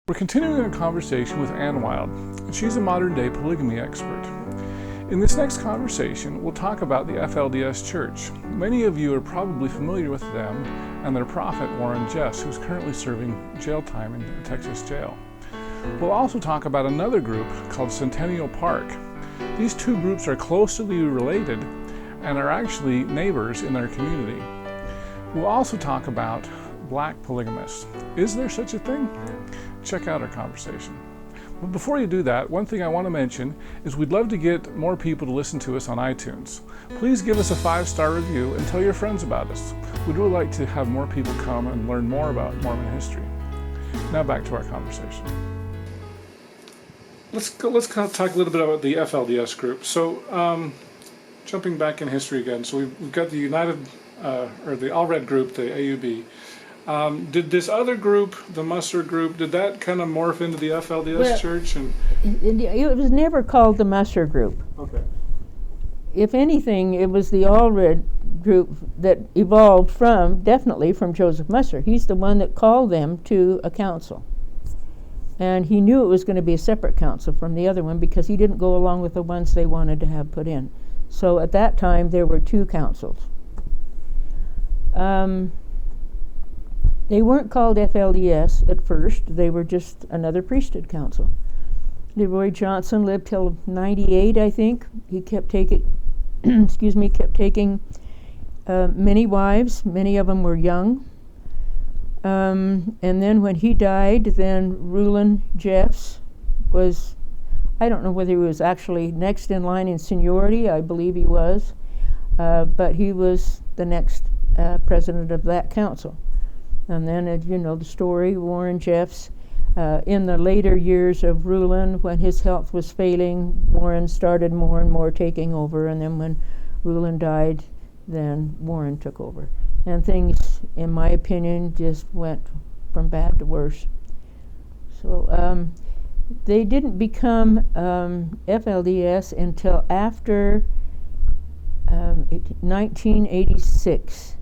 We're continuing a conversation with Anne Wilde, and she's a modern-day polygamy expert. In this next conversation, we'll talk about the FLDS Church. Many of you are probably familiar with them and their prophet, Warren Jeffs, who's currently serving jail time in a Texas jail. We'll also talk about another group called Centennial Park. These two groups are closely related and are actually neighbors in their community. We'll also talk about black polygamists. Is there such a thing? Check out our conversation. But before you do that, one thing I want to mention is we'd love to get more people to listen to us on iTunes. Please give us a 5-star review and tell your friends about us. We'd really like to have more people come and learn more about Mormon history. Now back to our conversation. Let's kind of talk a little bit about the FLDS group. So, jumping back in history again, so we've got the United, or the All Red group, the AUB. Did this other group, the Musser group, did that kind of morph into the FLDS Church? And it was never called the Musser group. okay. If anything, it was the All Red group that evolved definitely from Joseph Musser. He's the one that called them to a council. And he knew it was going to be a separate council from the other one because he didn't go along with the ones they wanted to have put in. So at that time, there were two councils. They weren't called FLDS at first. They were just another priesthood council. Leroy Johnson lived till 98, I think. He kept taking, many wives. Many of them were young. And then when he died, then Rulon Jeffs was, I don't know whether he was actually next in line in seniority. I believe he was. But he was the next president of that council. And then, you know the story, Warren Jeffs. In the later years of Rulon, when his health was failing, Warren started more and more taking over. And then when Rulon died, then Warren took over. And things, in my opinion, just went from bad to worse. So they didn't become FLDS until after 1986.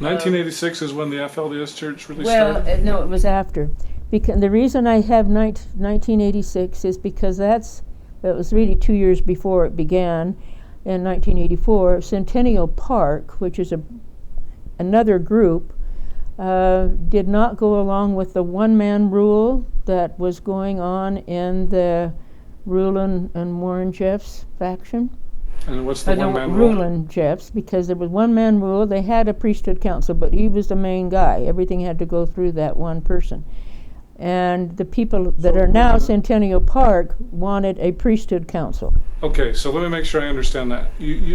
1986 is when the FLDS Church really started? No, it was after. The reason I have 1986 is because it was really 2 years before it began. In 1984, Centennial Park, which is another group, did not go along with the one-man rule that was going on in the Rulon and Warren Jeffs faction. And what's the one-man rule? Rulon Jeffs, because there was one-man rule. They had a priesthood council, but he was the main guy. Everything had to go through that one person. And the people that are now Centennial Park wanted a priesthood council. Okay, so let me make sure I understand that.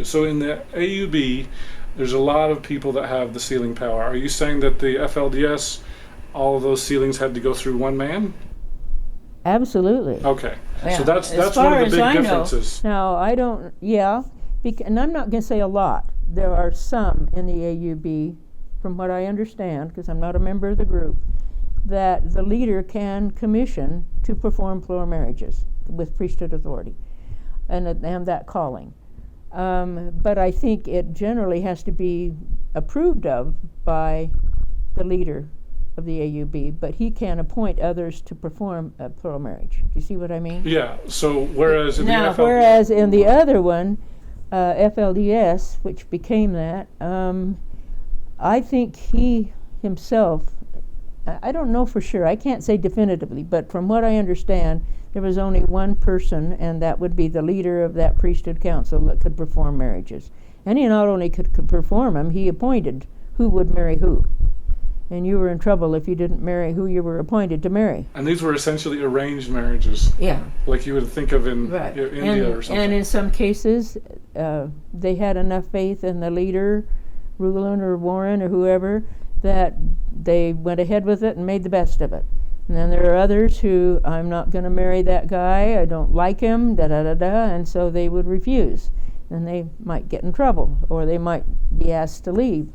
So in the AUB, there's a lot of people that have the sealing power. Are you saying that the FLDS, all of those sealings had to go through one man? Absolutely. Okay, yeah. So that's one of the big differences. Now, I don't, and I'm not going to say a lot. There are some in the AUB, from what I understand, because I'm not a member of the group, that the leader can commission to perform plural marriages with priesthood authority and that calling. But I think it generally has to be approved of by the leader of the AUB, but he can appoint others to perform a plural marriage. Do you see what I mean? Yeah, so whereas in whereas in the other one, FLDS, which became that, I think he himself, I don't know for sure, I can't say definitively, but from what I understand, there was only one person, and that would be the leader of that priesthood council that could perform marriages. And he not only could perform them, he appointed who would marry who. And you were in trouble if you didn't marry who you were appointed to marry. And these were essentially arranged marriages. Yeah. Like you would think of in India or something. And in some cases, they had enough faith in the leader, Rulon or Warren or whoever, that they went ahead with it and made the best of it. And then there are others who, I'm not going to marry that guy, I don't like him, and so they would refuse. And they might get in trouble, or they might be asked to leave.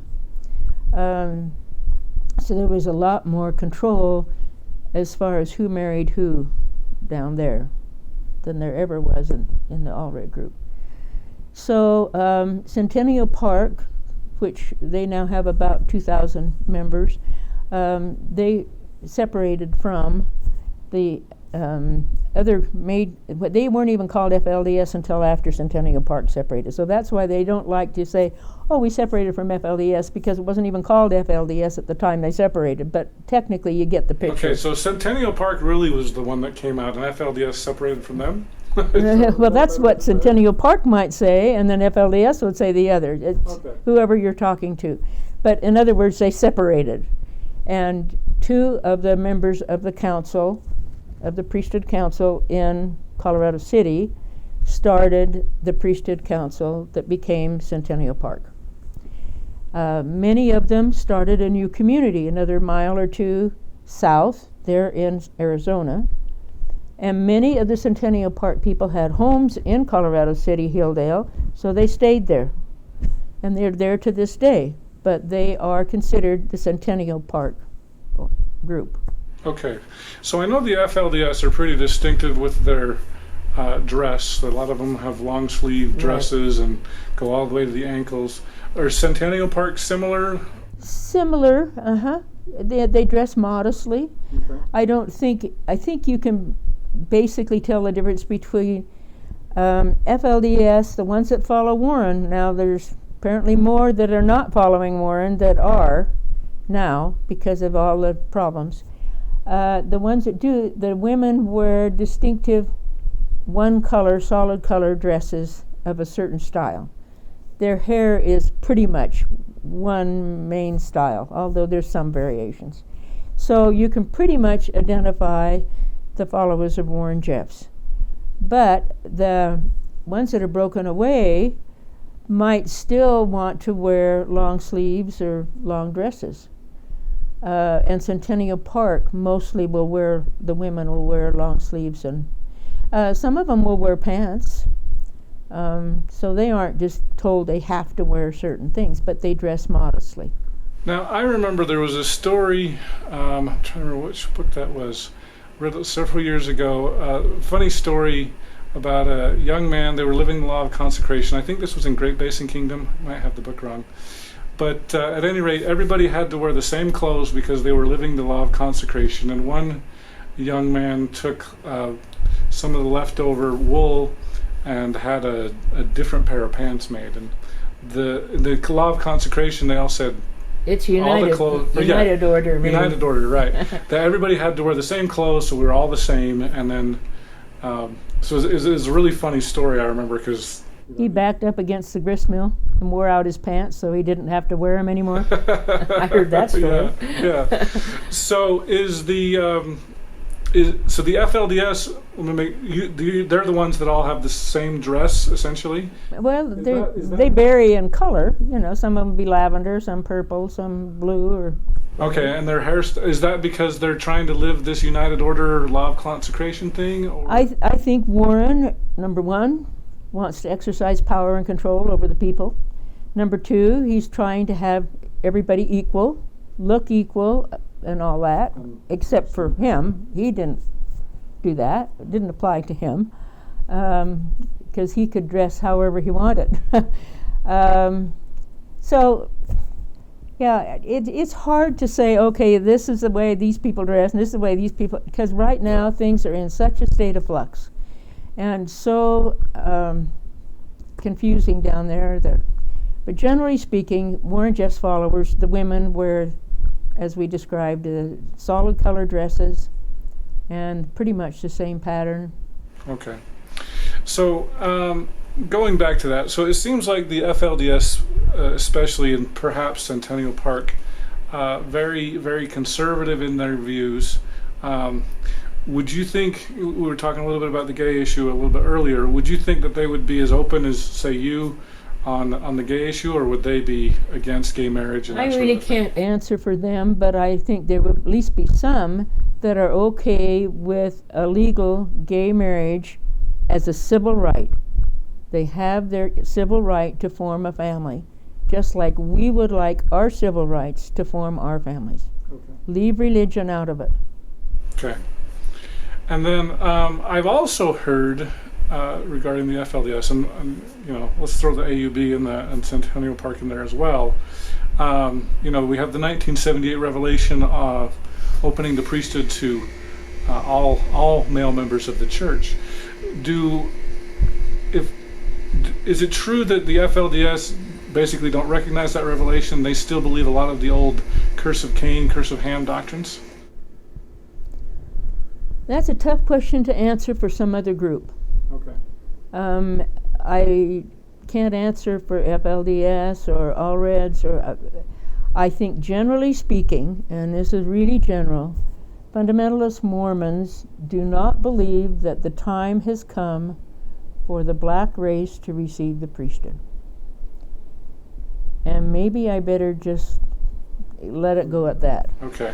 So there was a lot more control as far as who married who down there than there ever was in the All Red group. So Centennial Park, which they now have about 2,000 members, they separated from the they weren't even called FLDS until after Centennial Park separated. So that's why they don't like to say, oh, we separated from FLDS, because it wasn't even called FLDS at the time they separated. But technically, you get the picture. Okay, so Centennial Park really was the one that came out, and FLDS separated from them? Well, that's what Centennial Park might say, and then FLDS would say the other. It's whoever you're talking to. But in other words, they separated. And two of the members of the council, of the priesthood council in Colorado City, started the priesthood council that became Centennial Park. Many of them started a new community, another mile or two south, there in Arizona. And many of the Centennial Park people had homes in Colorado City, Hilldale, so they stayed there. And they're there to this day, but they are considered the Centennial Park group. Okay, so I know the FLDS are pretty distinctive with their dress. A lot of them have long sleeve dresses and go all the way to the ankles. Are Centennial Park similar? Similar, They dress modestly. Okay. I think you can basically tell the difference between FLDS, the ones that follow Warren. Now there's apparently more that are not following Warren that are now because of all the problems. The ones that do, the women wear distinctive one color, solid color dresses of a certain style. Their hair is pretty much one main style, although there's some variations. So you can pretty much identify the followers of Warren Jeffs. But the ones that are broken away might still want to wear long sleeves or long dresses. And Centennial Park mostly the women will wear long sleeves, and some of them will wear pants. So they aren't just told they have to wear certain things, but they dress modestly. Now, I remember there was a story, I'm trying to remember which book that was, read it several years ago, funny story about a young man. They were living the law of consecration. I think this was in Great Basin Kingdom. I might have the book wrong. But at any rate, everybody had to wear the same clothes because they were living the law of consecration. And one young man took some of the leftover wool and had a different pair of pants made. And the law of consecration, they all said, it's united, all the clothes, united order. Maybe. United order, right. That everybody had to wear the same clothes, so we were all the same. And then, so it was a really funny story, I remember, because he backed up against the grist mill and wore out his pants so he didn't have to wear them anymore. I heard that story. Yeah. So is the so the FLDS? They're the ones that all have the same dress, essentially. Well, they vary in color. You know, some of them be lavender, some purple, some blue, or. Okay, and their hair is that because they're trying to live this United Order law of consecration thing? Or? I think Warren, number one, wants to exercise power and control over the people. Number two, he's trying to have everybody equal, look equal, and all that, except for him. He didn't do that. It didn't apply to him because he could dress however he wanted. So, yeah, it's hard to say, okay, this is the way these people dress and this is the way these people, because right now things are in such a state of flux and so confusing down there. But generally speaking, Warren Jeffs followers, the women wear, as we described, solid color dresses and pretty much the same pattern. Okay. So going back to that, so it seems like the FLDS, especially in perhaps Centennial Park, very, very conservative in their views. Would you think, we were talking a little bit about the gay issue a little bit earlier, would you think that they would be as open as, say, you on the gay issue, or would they be against gay marriage? And I really can't answer for them, but I think there would at least be some that are okay with a legal gay marriage as a civil right. They have their civil right to form a family, just like we would like our civil rights to form our families. Okay. Leave religion out of it. Okay. And then I've also heard regarding the FLDS, and you know, let's throw the AUB and Centennial Park in there as well. You know, we have the 1978 revelation opening the priesthood to all male members of the church. Is it true that the FLDS basically don't recognize that revelation? They still believe a lot of the old curse of Cain, curse of Ham doctrines? That's a tough question to answer for some other group. Okay. I can't answer for FLDS or Allreds, or I think generally speaking, and this is really general, fundamentalist Mormons do not believe that the time has come for the black race to receive the priesthood. And maybe I better just let it go at that. Okay.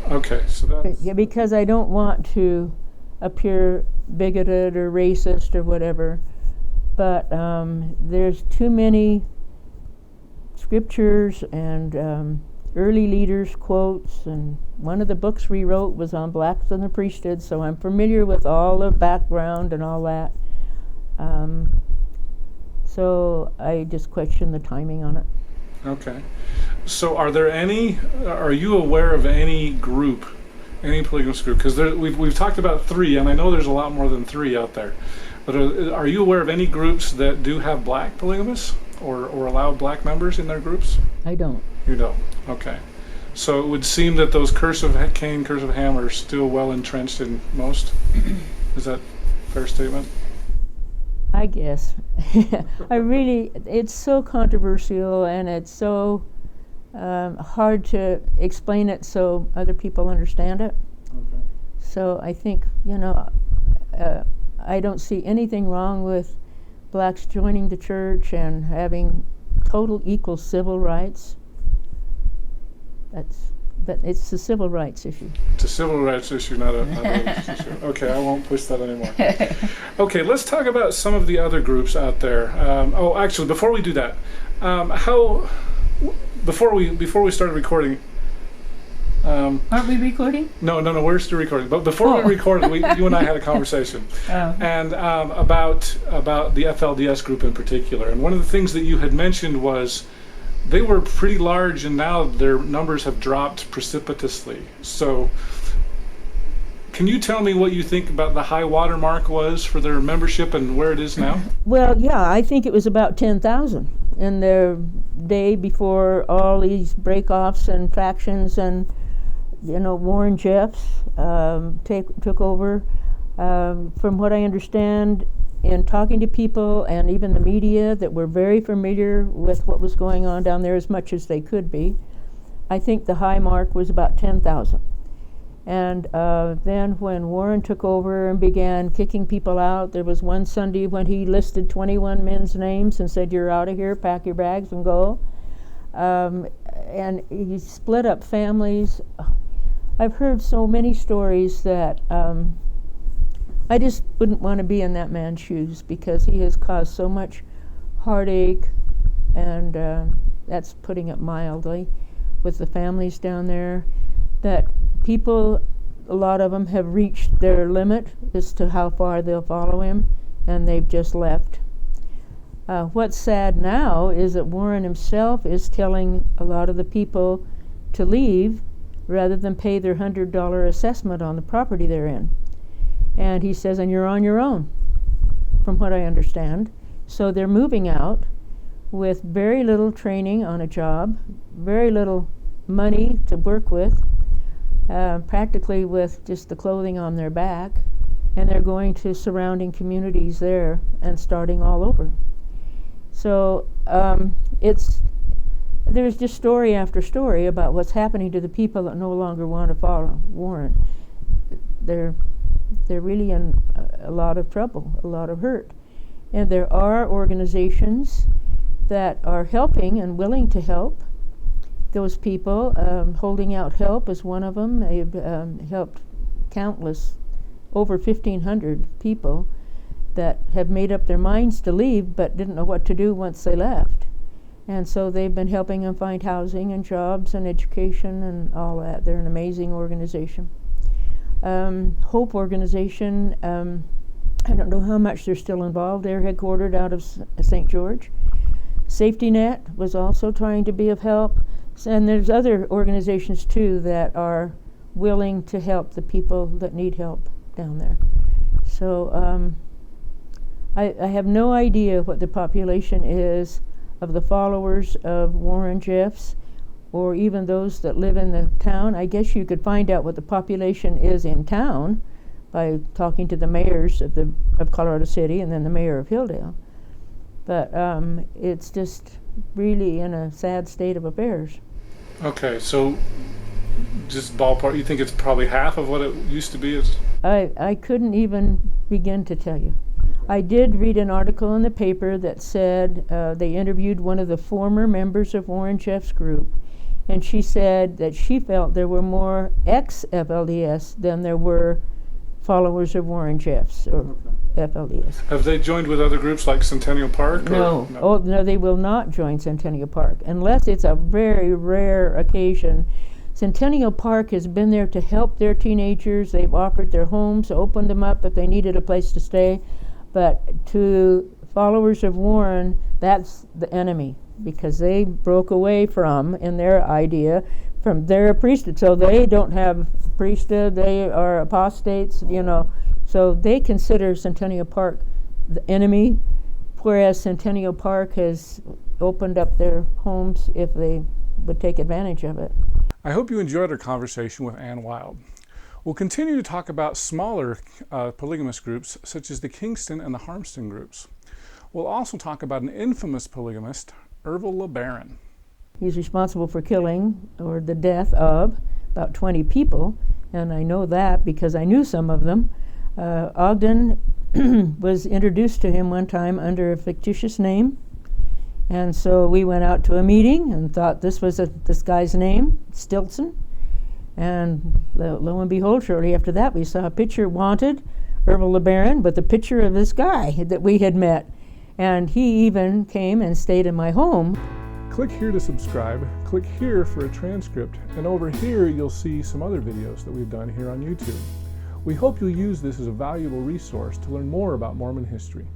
Okay, so that's... Yeah, because I don't want to appear bigoted or racist or whatever, but there's too many scriptures and early leaders' quotes, and one of the books we wrote was on blacks and the priesthood, so I'm familiar with all the background and all that. So I just question the timing on it. Okay. So are you aware of any group, any polygamist group? Because we've talked about 3, and I know there's a lot more than 3 out there. But are you aware of any groups that do have black polygamists or allow black members in their groups? I don't. You don't? Okay. So it would seem that those curse of Cain, curse of Ham are still well entrenched in most. Is that a fair statement? I guess. It's so controversial, and it's so hard to explain it so other people understand it. Okay. So I think, I don't see anything wrong with blacks joining the church and having total equal civil rights. But it's a civil rights issue. It's a civil rights issue, not a religious issue. Okay, I won't push that anymore. Okay, let's talk about some of the other groups out there. Actually, before we do that, before we started recording. Aren't we recording? No, we're still recording. But before we recorded, you and I had a conversation, and about the FLDS group in particular. And one of the things that you had mentioned was they were pretty large, and now their numbers have dropped precipitously. So, can you tell me what you think about the high water mark was for their membership and where it is now? Well, yeah, I think it was about 10,000 in their day before all these break-offs and factions and, Warren Jeffs took over. From what I understand, in talking to people and even the media that were very familiar with what was going on down there as much as they could be, I think the high mark was about 10,000. And then when Warren took over and began kicking people out, there was one Sunday when he listed 21 men's names and said, "You're out of here, pack your bags and go." And he split up families. I've heard so many stories that I just wouldn't want to be in that man's shoes, because he has caused so much heartache, and that's putting it mildly, with the families down there, that people, a lot of them have reached their limit as to how far they'll follow him, and they've just left. What's sad now is that Warren himself is telling a lot of the people to leave rather than pay their $100 assessment on the property they're in. And he says, and you're on your own, from what I understand. So they're moving out with very little training on a job, very little money to work with, practically with just the clothing on their back, and they're going to surrounding communities there and starting all over. So there's just story after story about what's happening to the people that no longer want to follow Warren. They're really in a lot of trouble, a lot of hurt. And there are organizations that are helping and willing to help those people. Holding Out Help is one of them. They've helped countless, over 1,500 people that have made up their minds to leave but didn't know what to do once they left. And so they've been helping them find housing and jobs and education and all that. They're an amazing organization. Hope organization, I don't know how much they're still involved. They're headquartered out of St. George. Safety Net was also trying to be of help. And there's other organizations too that are willing to help the people that need help down there. So I have no idea what the population is of the followers of Warren Jeffs, or even those that live in the town. I guess you could find out what the population is in town by talking to the mayors of Colorado City and then the mayor of Hilldale. But it's just really in a sad state of affairs. Okay, so just ballpark, you think it's probably half of what it used to be? I couldn't even begin to tell you. I did read an article in the paper that said they interviewed one of the former members of Warren Jeffs' group, and she said that she felt there were more ex-FLDS than there were followers of Warren Jeffs or FLDS. Have they joined with other groups like Centennial Park? No. Oh, no, they will not join Centennial Park unless it's a very rare occasion. Centennial Park has been there to help their teenagers. They've offered their homes, opened them up if they needed a place to stay. But to followers of Warren, that's the enemy, because they broke away from, in their idea, from their priesthood. So they don't have priesthood, they are apostates, you know. So they consider Centennial Park the enemy, whereas Centennial Park has opened up their homes if they would take advantage of it. I hope you enjoyed our conversation with Anne Wilde. We'll continue to talk about smaller polygamist groups, such as the Kingston and the Harmston groups. We'll also talk about an infamous polygamist, Ervil LeBaron. He's responsible for killing, or the death of, about 20 people, and I know that because I knew some of them. Ogden was introduced to him one time under a fictitious name, and so we went out to a meeting and thought this was this guy's name, Stilson, and lo and behold, shortly after that we saw a picture, wanted, Ervil LeBaron, but the picture of this guy that we had met, and he even came and stayed in my home. Click here to subscribe, click here for a transcript, and over here you'll see some other videos that we've done here on YouTube. We hope you'll use this as a valuable resource to learn more about Mormon history.